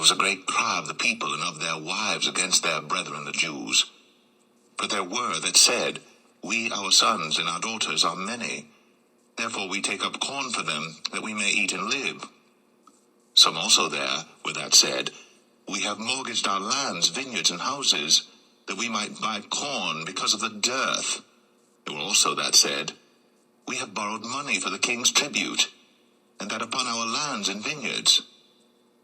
was a great cry of the people and of their wives against their brethren the Jews. For there were that said, We, our sons and our daughters, are many. Therefore we take up corn for them, that we may eat and live. Some also there were that said, We have mortgaged our lands, vineyards, and houses, that we might buy corn because of the dearth. There were also that said, We have borrowed money for the king's tribute, and that upon our lands and vineyards.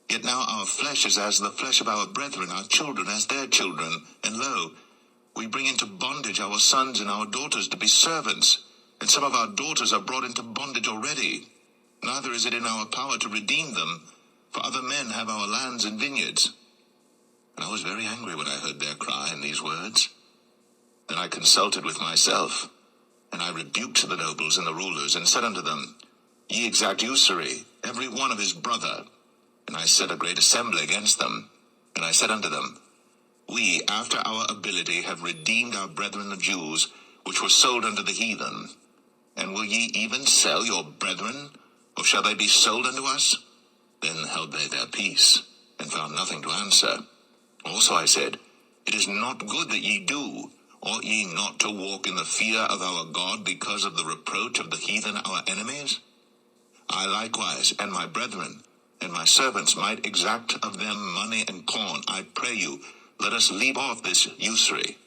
Yet now our flesh is as the flesh of our brethren, our children as their children, and lo, we bring into bondage our sons and our daughters to be servants, and some of our daughters are brought into bondage already. Neither is it in our power to redeem them, for other men have our lands and vineyards. And I was very angry when I heard their cry in these words. Then I consulted with myself, and I rebuked the nobles and the rulers, and said unto them, Ye exact usury, every one of his brother. And I set a great assembly against them. And I said unto them, We, after our ability, have redeemed our brethren the Jews, which were sold unto the heathen. And will ye even sell your brethren, or shall they be sold unto us? Then held they their peace, and found nothing to answer. Also I said, It is not good that ye do. Ought ye not to walk in the fear of our God because of the reproach of the heathen our enemies? I likewise, and my brethren, and my servants might exact of them money and corn. I pray you, let us leave off this usury.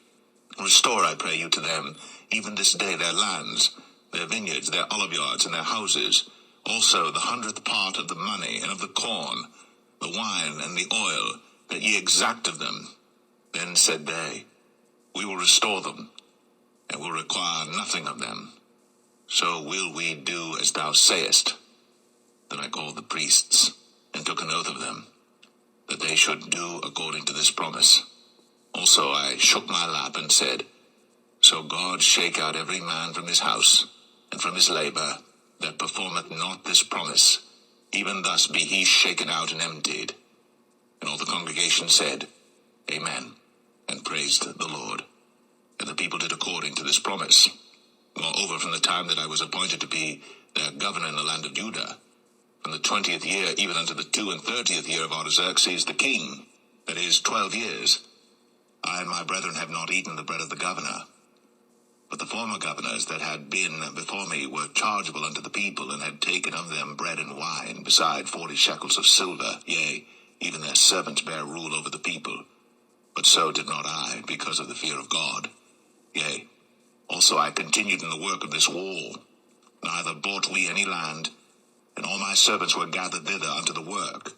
Restore, I pray you, to them, even this day, their lands, their vineyards, their oliveyards, and their houses, also the 100th part of the money and of the corn, the wine and the oil, that ye exact of them. Then said they, We will restore them, and will require nothing of them. So will we do as thou sayest. Then I called the priests, and took an oath of them, that they should do according to this promise. Also I shook my lap, and said, So God shake out every man from his house, and from his labor, that performeth not this promise, even thus be he shaken out and emptied. And all the congregation said, Amen, and praised the Lord. And the people did according to this promise. Moreover, from the time that I was appointed to be their governor in the land of Judah, from the 20th year even unto the 32nd year of Artaxerxes the king, that is, 12 years, I and my brethren have not eaten the bread of the governor. But the former governors that had been before me were chargeable unto the people, and had taken of them bread and wine, beside 40 shekels of silver, yea, even their servants bare rule over the people. But so did not I, because of the fear of God. Yea, also I continued in the work of this wall. Neither bought we any land, and all my servants were gathered thither unto the work.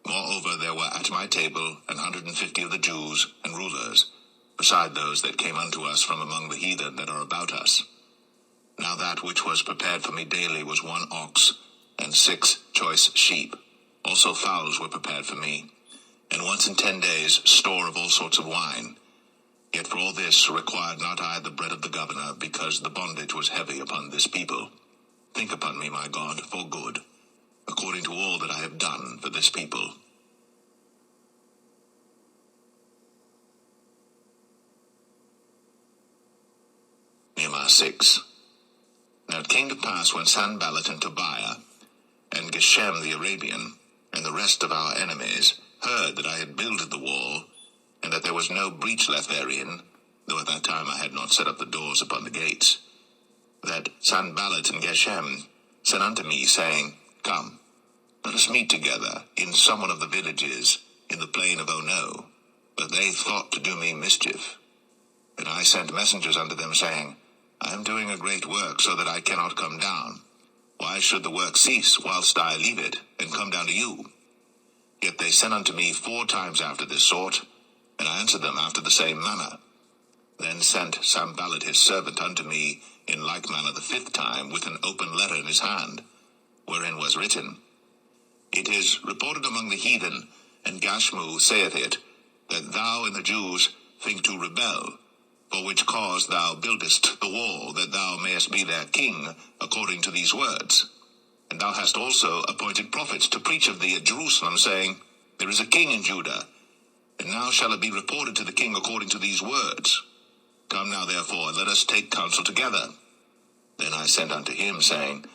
Moreover, there were at my table 150 of the Jews and rulers, beside those that came unto us from among the heathen that are about us. Now that which was prepared for me daily was 1 ox, and 6 choice sheep. Also fowls were prepared for me, and once in 10 days store of all sorts of wine. Yet for all this required not I the bread of the governor, because the bondage was heavy upon this people. Think upon me, my God, for good, according to all that I have done for this people. Nehemiah 6. Now it came to pass, when Sanballat and Tobiah, and Geshem the Arabian, and the rest of our enemies, heard that I had builded the wall, and that there was no breach left therein, though at that time I had not set up the doors upon the gates, that Sanballat and Geshem sent unto me, saying, Come, let us meet together in some one of the villages in the plain of Ono. But they thought to do me mischief. And I sent messengers unto them, saying, I am doing a great work, so that I cannot come down. Why should the work cease, whilst I leave it, and come down to you? Yet they sent unto me 4 times after this sort, and I answered them after the same manner. Then sent Sanballat his servant unto me in like manner the 5th time, with an open letter in his hand, wherein was written, It is reported among the heathen, and Gashmu saith it, that thou and the Jews think to rebel, for which cause thou buildest the wall, that thou mayest be their king, according to these words. And thou hast also appointed prophets to preach of thee at Jerusalem, saying, There is a king in Judah, and now shall it be reported to the king according to these words. Come now therefore, and let us take counsel together. Then I sent unto him, saying,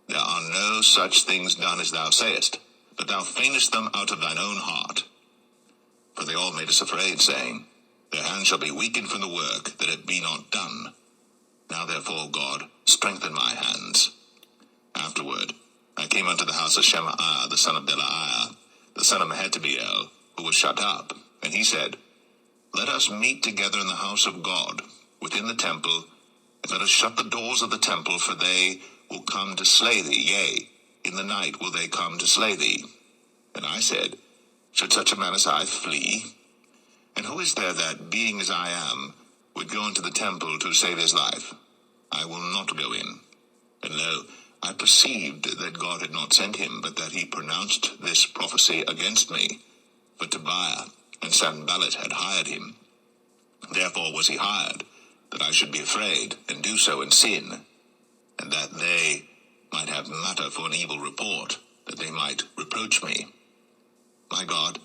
There are no such things done as thou sayest, but thou feignest them out of thine own heart. For they all made us afraid, saying, Their hands shall be weakened from the work, that it be not done. Now therefore, God, strengthen my hands. Afterward, I came unto the house of Shemaiah, the son of Delaiah, the son of Mehetabeel, who was shut up. And he said, Let us meet together in the house of God, within the temple, and let us shut the doors of the temple, for they will come to slay thee, yea, in the night will they come to slay thee. And I said, Should such a man as I flee? And who is there that, being as I am, would go into the temple to save his life? I will not go in. And lo, I perceived that God had not sent him, but that he pronounced this prophecy against me. For Tobiah and Sanballat had hired him. Therefore was he hired, that I should be afraid, and do so in sin, and that they might have matter for an evil report, that they might reproach me. My God,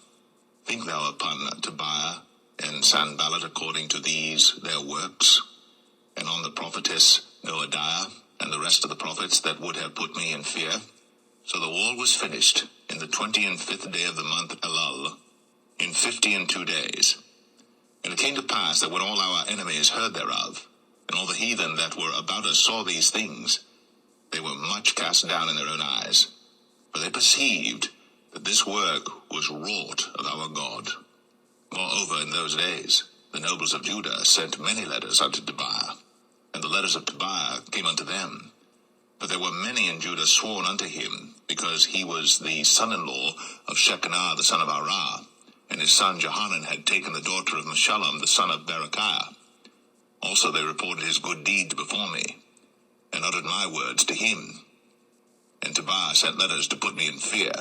think thou upon Tobiah and Sanballat according to these their works, and on the prophetess Noadiah, and the rest of the prophets that would have put me in fear. So the wall was finished in the 25th day of the month Elul, in 52 days. And it came to pass that when all our enemies heard thereof, and all the heathen that were about us saw these things, they were much cast down in their own eyes, for they perceived that this work was wrought of our God. Moreover, in those days, the nobles of Judah sent many letters unto Tobiah, and the letters of Tobiah came unto them. But there were many in Judah sworn unto him, because he was the son-in-law of Shecaniah the son of Arah, and his son Johanan had taken the daughter of Meshullam the son of Berechiah. Also they reported his good deeds before me, and uttered my words to him. And Tobiah sent letters to put me in fear,